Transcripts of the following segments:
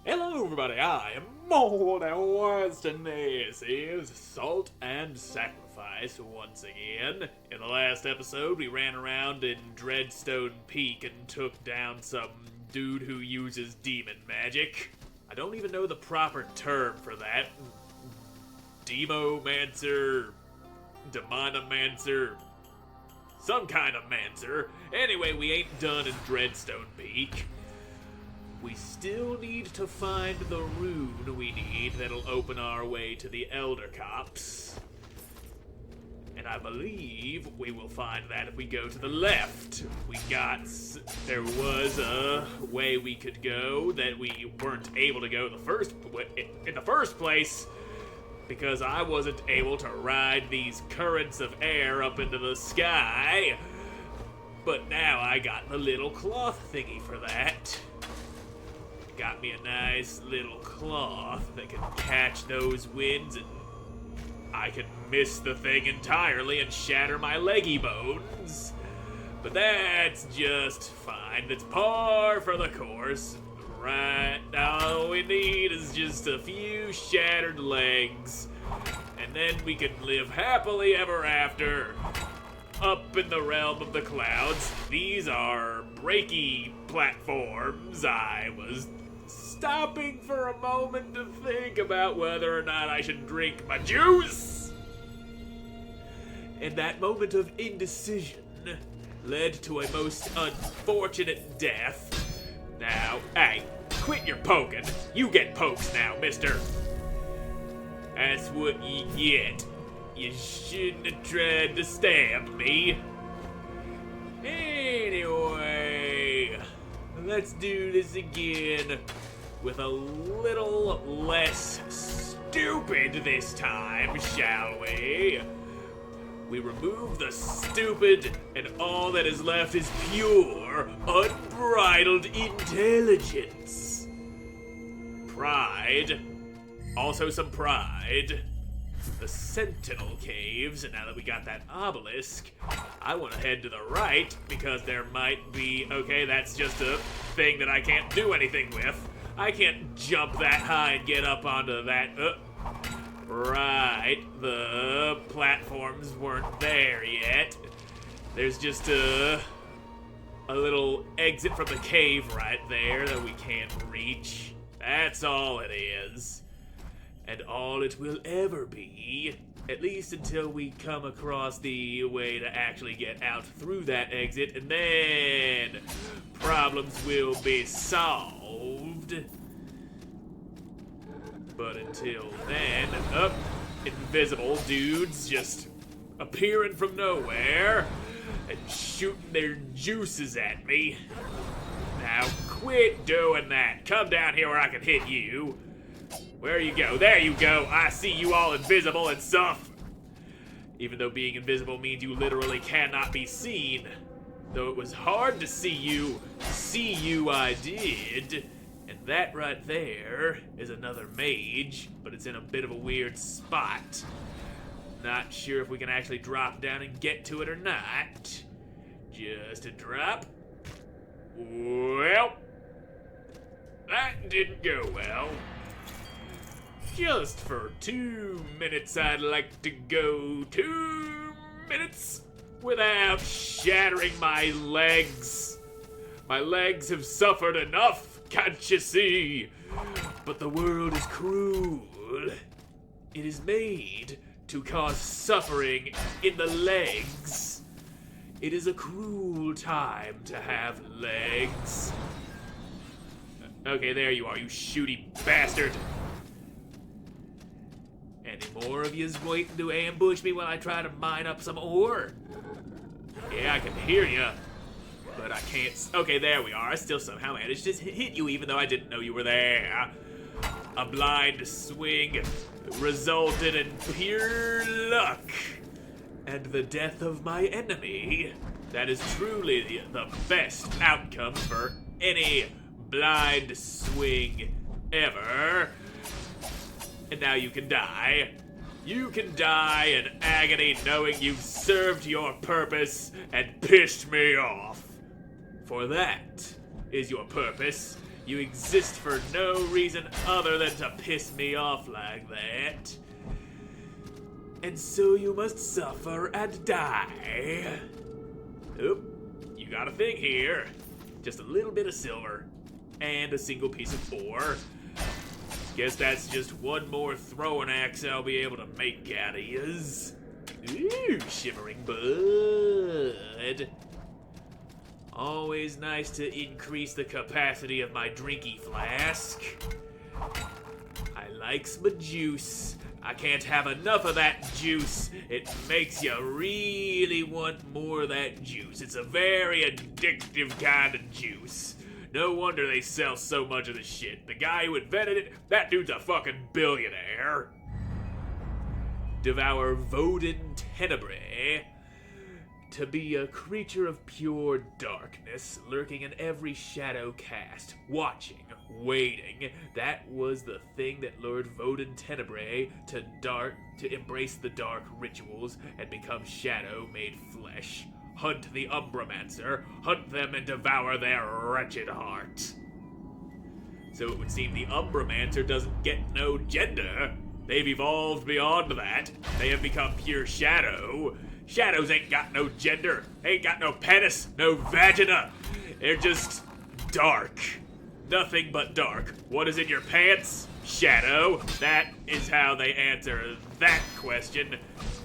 Hello everybody, I am Moldy, and this is Salt and Sacrifice once again. In the last episode, we ran around in Dreadstone Peak and took down some dude who uses demon magic. I don't even know the proper term for that. Demomancer, demonomancer, some kind of mancer. Anyway, we ain't done in Dreadstone Peak. We still need to find the rune we need that'll open our way to the Elder Cops. And I believe we will find that if we go to the left. There was a way we could go that we weren't able to go in the first place because I wasn't able to ride these currents of air up into the sky. But now I got the little cloth thingy for that. Got me a nice little cloth that can catch those winds, and I can miss the thing entirely and shatter my leggy bones. But that's just fine. That's par for the course. Right, all we need is just a few shattered legs, and then we can live happily ever after up in the realm of the clouds. These are breaky platforms. I was stopping for a moment to think about whether or not I should drink my juice. And that moment of indecision led to a most unfortunate death. Now, hey, quit your poking. You get pokes now, mister. That's what you get. You shouldn't have tried to stab me. Anyway, let's do this again with a little less stupid this time, shall we? We remove the stupid, and all that is left is pure, unbridled intelligence. Pride. Also some pride. The Sentinel Caves, and now that we got that obelisk, I want to head to the right because there might be... Okay, that's just a thing that I can't do anything with. I can't jump that high and get up onto that. Right, the platforms weren't there yet. There's just a little exit from the cave right there that we can't reach. That's all it is. And all it will ever be, at least until we come across the way to actually get out through that exit, and then problems will be solved. But until then, invisible dudes just appearing from nowhere and shooting their juices at me. Now quit doing that. Come down here where I can hit you. Where you go? There you go. I see you all invisible and stuff. Even though being invisible means you literally cannot be seen. Though it was hard to see you I did. And that right there is another mage, but it's in a bit of a weird spot. Not sure if we can actually drop down and get to it or not. Just a drop. Well, that didn't go well. Just for 2 minutes, I'd like to go 2 minutes without shattering my legs. My legs have suffered enough, can't you see? But the world is cruel. It is made to cause suffering in the legs. It is a cruel time to have legs. Okay, there you are, you shooty bastard. Any more of yous waiting to ambush me while I try to mine up some ore? Yeah, I can hear you, but I can't. Okay, there we are. I still somehow managed to hit you even though I didn't know you were there. A blind swing resulted in pure luck and the death of my enemy. That is truly the best outcome for any blind swing ever. And now you can die. You can die in agony knowing you've served your purpose and pissed me off. For that is your purpose. You exist for no reason other than to piss me off like that. And so you must suffer and die. Oop, you got a thing here. Just a little bit of silver. And a single piece of ore. Guess that's just one more throwing axe I'll be able to make out of yous. Ooh, shimmering bud. Always nice to increase the capacity of my drinky flask. I likes my juice. I can't have enough of that juice. It makes you really want more of that juice. It's a very addictive kind of juice. No wonder they sell so much of this shit. The guy who invented it, that dude's a fucking billionaire. Devour Vodin Tenebrae. To be a creature of pure darkness, lurking in every shadow cast, watching, waiting. That was the thing that lured Vodin Tenebrae to embrace the dark rituals and become shadow made flesh. Hunt the umbramancer, hunt them and devour their wretched heart. So it would seem the umbramancer doesn't get no gender. They've evolved beyond that. They have become pure shadow. Shadows ain't got no gender, ain't got no penis, no vagina. They're just dark. Nothing but dark. What is in your pants? Shadow. That is how they answer that question.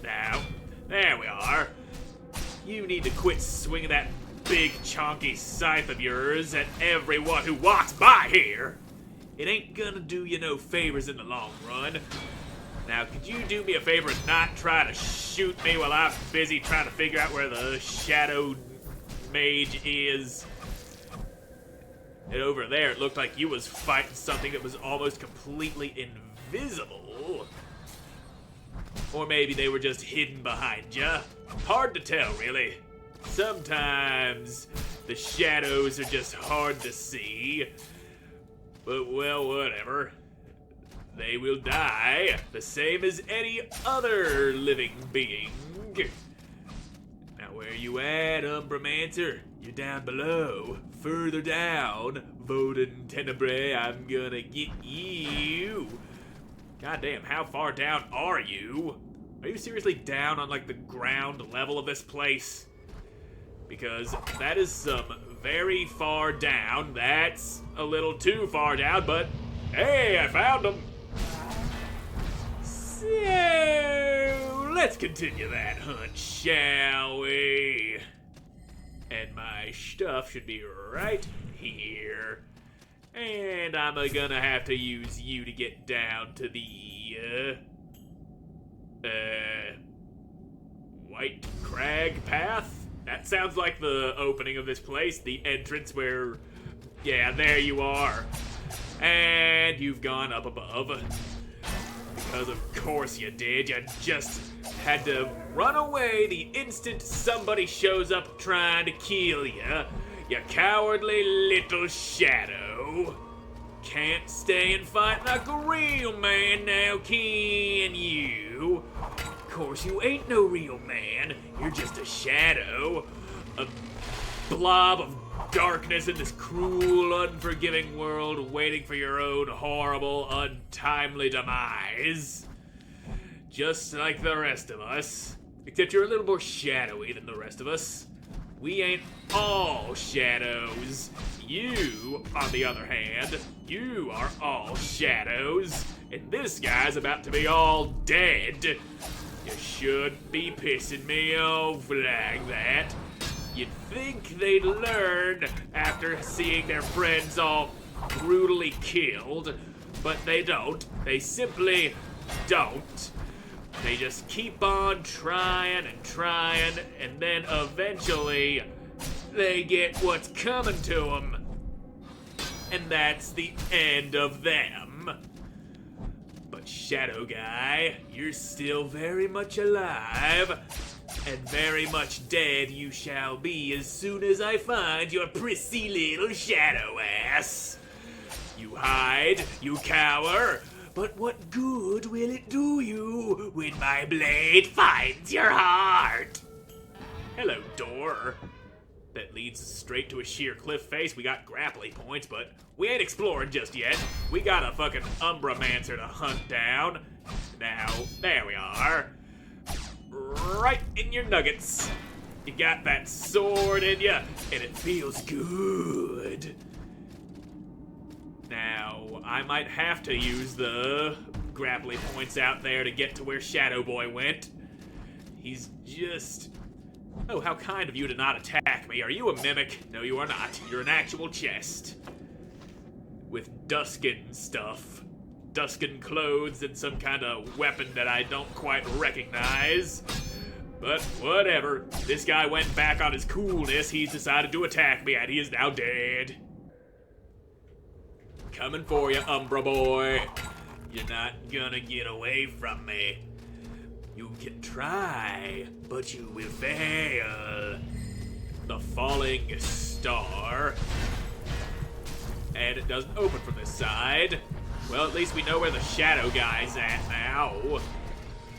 Now, there we are. You need to quit swinging that big chonky scythe of yours at everyone who walks by here. It ain't gonna do you no favors in the long run. Now, could you do me a favor and not try to shoot me while I'm busy trying to figure out where the shadow mage is? And over there, it looked like you was fighting something that was almost completely invisible. Or maybe they were just hidden behind ya. Hard to tell, really. Sometimes the shadows are just hard to see. But, well, whatever. They will die, the same as any other living being. Now, where you at, umbramancer? You're down below. Further down, Vodin Tenebrae, I'm gonna get you. Goddamn, how far down are you? Are you seriously down on, like, the ground level of this place? Because that is some very far down. That's a little too far down, but hey, I found him. So, let's continue that hunt, shall we? And my stuff should be right here. And I'm gonna have to use you to get down to the, White Crag Path? That sounds like the opening of this place, the entrance where, yeah, there you are. And you've gone up above. Because of course you did. You just had to run away the instant somebody shows up trying to kill you. You cowardly little shadow. Can't stay and fight like a real man now, can you? Of course you ain't no real man. You're just a shadow. A blob of darkness in this cruel, unforgiving world waiting for your own horrible, untimely demise. Just like the rest of us. Except you're a little more shadowy than the rest of us. We ain't all shadows. You, on the other hand, you are all shadows. And this guy's about to be all dead. You shouldn't be pissing me off like that. You'd think they'd learn after seeing their friends all brutally killed, but they don't. They simply don't. They just keep on trying and trying, and then eventually they get what's coming to them. And that's the end of them. But Shadow Guy, you're still very much alive. And very much dead you shall be as soon as I find your prissy little shadow ass. You hide, you cower, but what good will it do you when my blade finds your heart? Hello, door. that leads straight to a sheer cliff face. We got grappling points, but we ain't exploring just yet. We got a fucking umbramancer to hunt down. Now, there we are. Right in your nuggets. You got that sword in ya, and it feels good. Now, I might have to use the grappling points out there to get to where Shadow Boy went. He's just... Oh, how kind of you to not attack me. Are you a mimic? No, you are not. You're an actual chest. With Duskin stuff. Duskin clothes and some kind of weapon that I don't quite recognize. But whatever. This guy went back on his coolness. He's decided to attack me, and he is now dead. Coming for you, Umbra Boy. You're not gonna get away from me. You can try, but you will fail. The falling star. And it doesn't open from this side. Well, at least we know where the shadow guy's at now.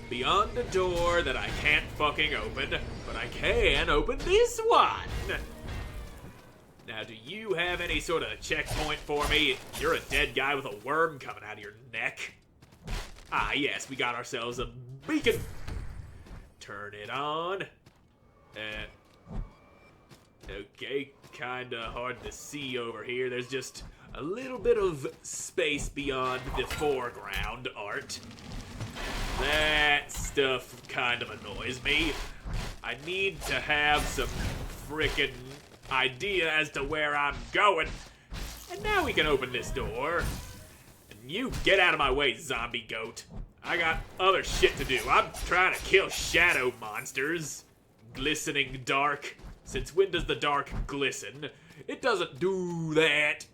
Beyond the door that I can't fucking open, but I can open this one. Now, do you have any sort of checkpoint for me? You're a dead guy with a worm coming out of your neck. Ah, yes, we got ourselves a beacon. Turn it on. Okay, kinda hard to see over here. There's just a little bit of space beyond the foreground art. That stuff kind of annoys me. I need to have some frickin' idea as to where I'm going. And now we can open this door. And you get out of my way, zombie goat. I got other shit to do. I'm trying to kill shadow monsters. Glistening dark. Since when does the dark glisten? It doesn't do that.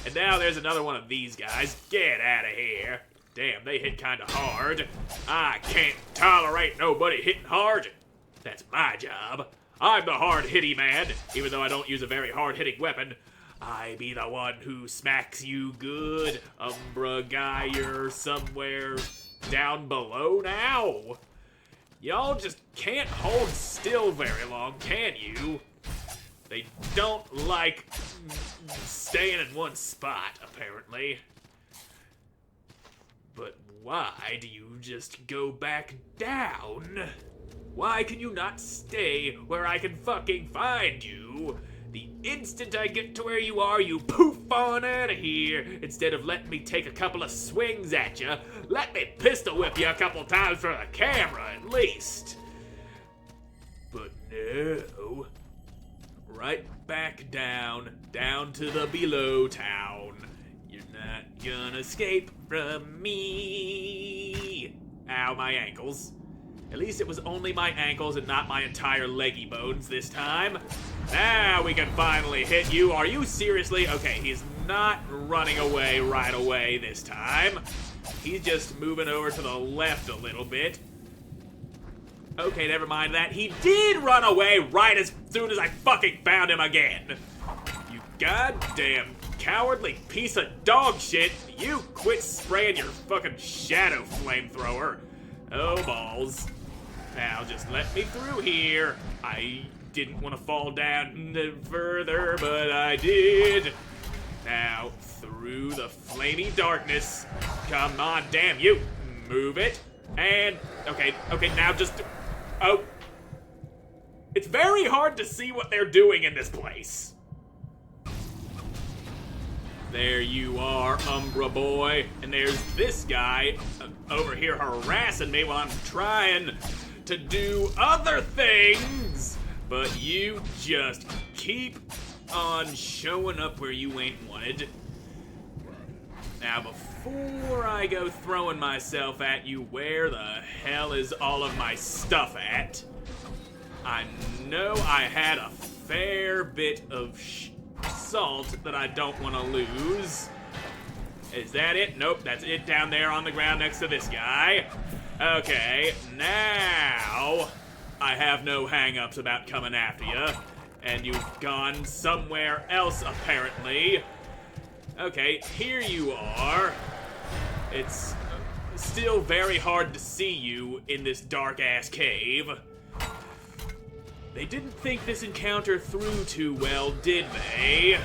And now there's another one of these guys. Get out of here. Damn, they hit kinda hard. I can't tolerate nobody hitting hard. That's my job. I'm the hard-hitty man, even though I don't use a very hard-hitting weapon. I be the one who smacks you good. Umbra guy, you're somewhere down below now. Y'all just can't hold still very long, can you? They don't like staying in one spot, apparently. But why do you just go back down? Why can you not stay where I can fucking find you? The instant I get to where you are, you poof on out of here. Instead of letting me take a couple of swings at you, let me pistol whip you a couple times for the camera at least. But no. Right back down to the below town. You're not gonna escape from me. Ow, my ankles. At least it was only my ankles and not my entire leggy bones this time. Now we can finally hit you. Are you seriously? Okay, he's not running away right away this time. He's just moving over to the left a little bit. Okay, never mind that. He did run away right as soon as I fucking found him again. You goddamn cowardly piece of dog shit. You quit spraying your fucking shadow flamethrower. Oh, balls. Now, just let me through here. I didn't want to fall down further, but I did. Now, through the flamey darkness. Come on, damn you. Move it. And, okay, now just... Oh. It's very hard to see what they're doing in this place. There you are, Umbra Boy. And there's this guy over here harassing me while I'm trying to do other things. But you just keep on showing up where you ain't wanted. Now, before I go throwing myself at you, where the hell is all of my stuff at? I know I had a fair bit of salt that I don't want to lose. Is that it? Nope, that's it down there on the ground next to this guy. Okay, now I have no hang-ups about coming after you, and you've gone somewhere else apparently. Okay, here you are. It's still very hard to see you in this dark-ass cave. They didn't think this encounter through too well, did they?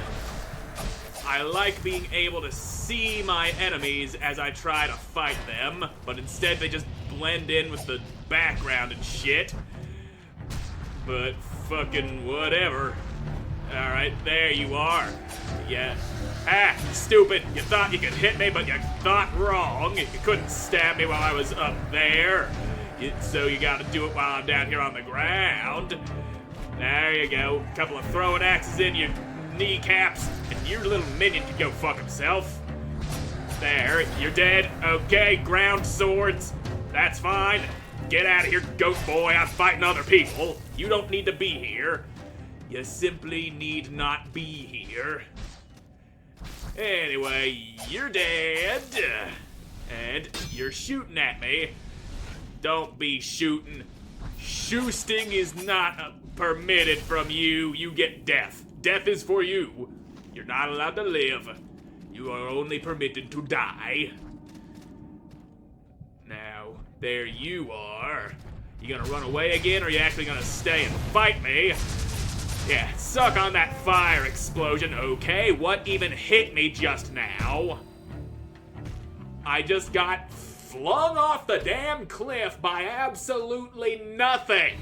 I like being able to see my enemies as I try to fight them, but instead they just blend in with the background and shit. But fucking whatever. Alright, there you are. Yeah. Ah, stupid. You thought you could hit me, but you thought wrong. You couldn't stab me while I was up there. So you gotta do it while I'm down here on the ground. There you go. A couple of throwing axes in your kneecaps, and your little minion can go fuck himself. There, you're dead. Okay, ground swords. That's fine. Get out of here, goat boy. I'm fighting other people. You don't need to be here. You simply need not be here. Anyway, you're dead. And you're shooting at me. Don't be shooting. Shoosting is not permitted from you. You get death. Death is for you. You're not allowed to live. You are only permitted to die. Now, there you are. You gonna run away again, or are you actually gonna stay and fight me? Yeah, suck on that fire explosion. Okay, what even hit me just now? I just got flung off the damn cliff by absolutely nothing.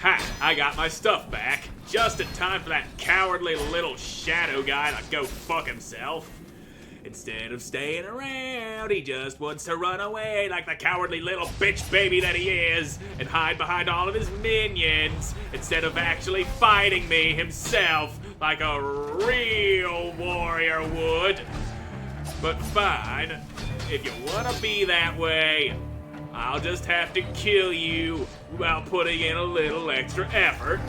Ha, I got my stuff back. Just in time for that cowardly little shadow guy to go fuck himself. Instead of staying around, he just wants to run away like the cowardly little bitch baby that he is and hide behind all of his minions instead of actually fighting me himself like a real warrior would. But fine, if you want to be that way, I'll just have to kill you while putting in a little extra effort.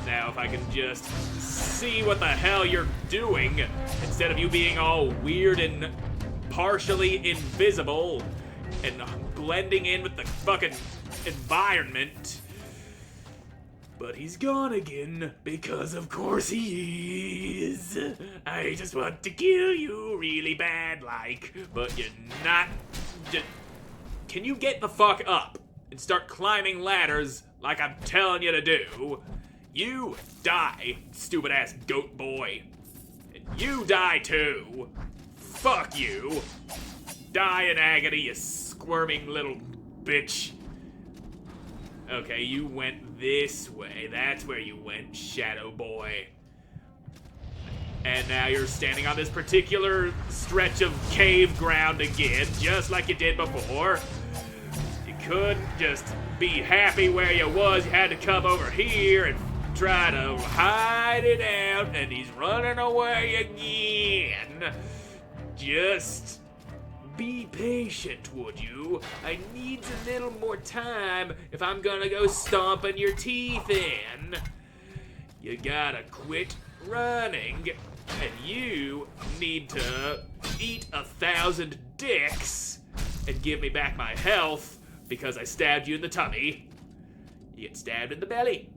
Now if I can just see what the hell you're doing, instead of you being all weird and partially invisible and blending in with the fucking environment. But he's gone again, because of course he is. I just want to kill you really bad like, but you're not. Can you get the fuck up and start climbing ladders like I'm telling you to do? You die, stupid ass goat boy. And you die too. Fuck you. Die in agony, you squirming little bitch. Okay, you went this way. That's where you went, shadow boy. And now you're standing on this particular stretch of cave ground again, just like you did before. You couldn't just be happy where you was. You had to come over here and try to hide it out, and he's running away again. Just be patient, would you? I need a little more time if I'm gonna go stomping your teeth in. You gotta quit running, and you need to eat 1,000 dicks and give me back my health because I stabbed you in the tummy. You get stabbed in the belly,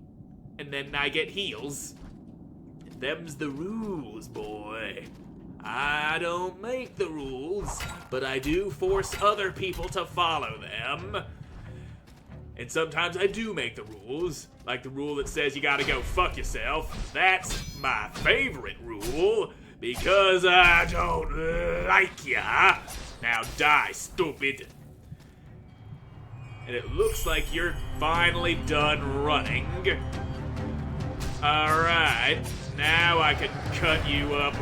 and then I get heals. And them's the rules, boy. I don't make the rules, but I do force other people to follow them. And sometimes I do make the rules, like the rule that says you gotta go fuck yourself. That's my favorite rule, because I don't like ya. Now die, stupid. And it looks like you're finally done running. Alright, now I can cut you up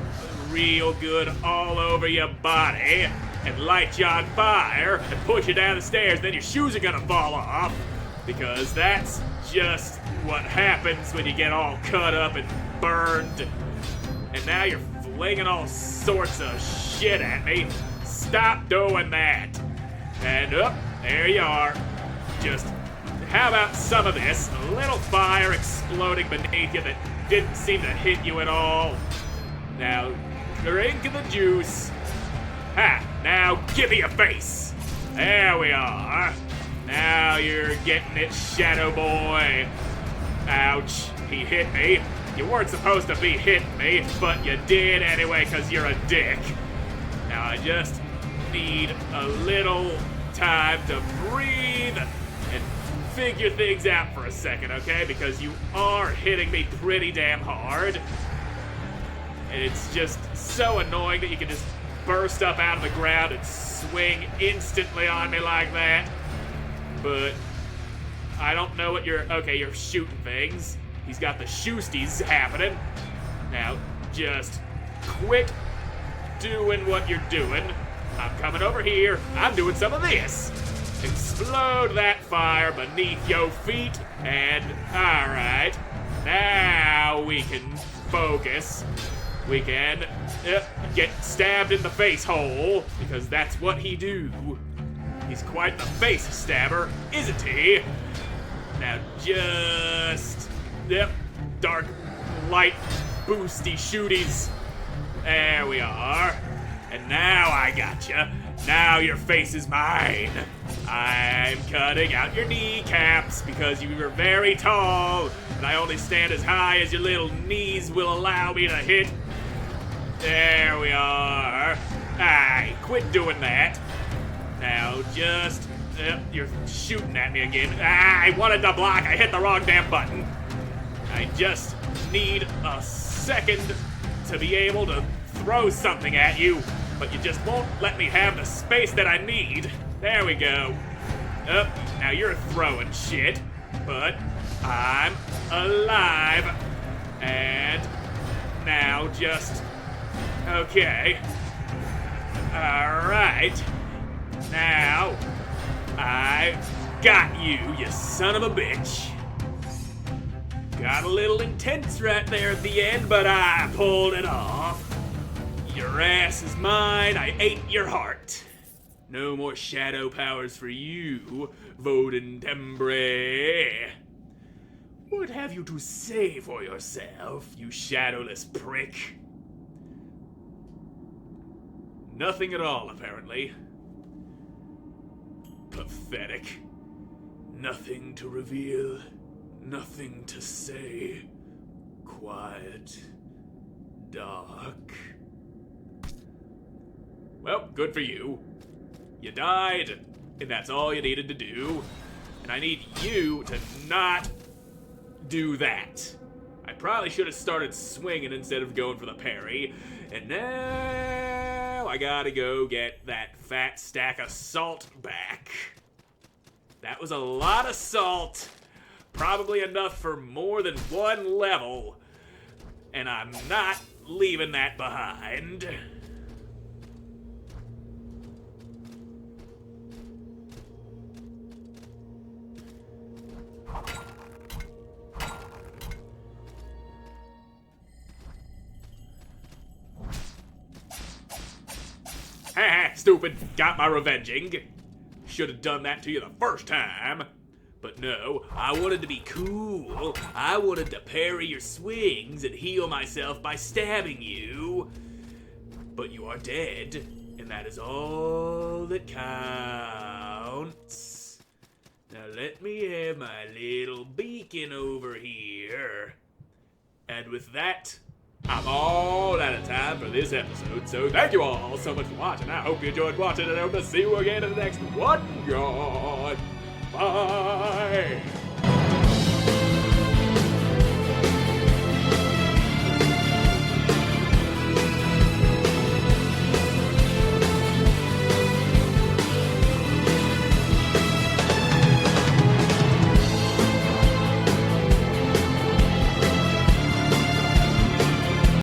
real good all over your body and light you on fire and push you down the stairs. Then your shoes are gonna fall off, because that's just what happens when you get all cut up and burned. And now you're flinging all sorts of shit at me. Stop doing that. And there you are. Just, how about some of this? A little fire exploding beneath you that didn't seem to hit you at all. Now, drink the juice. Ha! Now give me a face. There we are. Now you're getting it, shadow boy. Ouch. He hit me. You weren't supposed to be hitting me, but you did anyway because you're a dick. Now I just need a little time to breathe and figure things out for a second, okay? Because you are hitting me pretty damn hard. And it's just so annoying that you can just burst up out of the ground and swing instantly on me like that. But I don't know what you're... Okay, you're shooting things. He's got the shoosties happening. Now, just quit doing what you're doing. I'm coming over here. I'm doing some of this. Explode that fire beneath your feet. And, alright. Now we can focus. We can get stabbed in the face hole, because that's what he do. He's quite the face stabber, isn't he? Now just... Yep, dark light boosty shooties. There we are. And now I gotcha. Now your face is mine. I'm cutting out your kneecaps because you are very tall, and I only stand as high as your little knees will allow me to hit. There we are. Aye, quit doing that. Now just... you're shooting at me again. I wanted to block. I hit the wrong damn button. I just need a second to be able to throw something at you, but you just won't let me have the space that I need. There we go. Now you're throwing shit, but I'm alive. And now just... Okay. Alright. Now, I got you, you son of a bitch. Got a little intense right there at the end, but I pulled it off. Your ass is mine. I ate your heart. No more shadow powers for you, Vodendembre. What have you to say for yourself, you shadowless prick? Nothing at all, apparently. Pathetic. Nothing to reveal. Nothing to say. Quiet. Dark. Well, good for you. You died, and that's all you needed to do. And I need you to not do that. I probably should have started swinging instead of going for the parry. And now I gotta go get that fat stack of salt back. That was a lot of salt. Probably enough for more than one level. And I'm not leaving that behind. Haha, stupid. Got my revenging. Should have done that to you the first time. But no, I wanted to be cool. I wanted to parry your swings and heal myself by stabbing you. But you are dead, and that is all that counts. Now let me have my little beacon over here. And with that, I'm all out of time for this episode, so thank you all so much for watching. I hope you enjoyed watching, and I hope to see you again in the next one. God. Bye.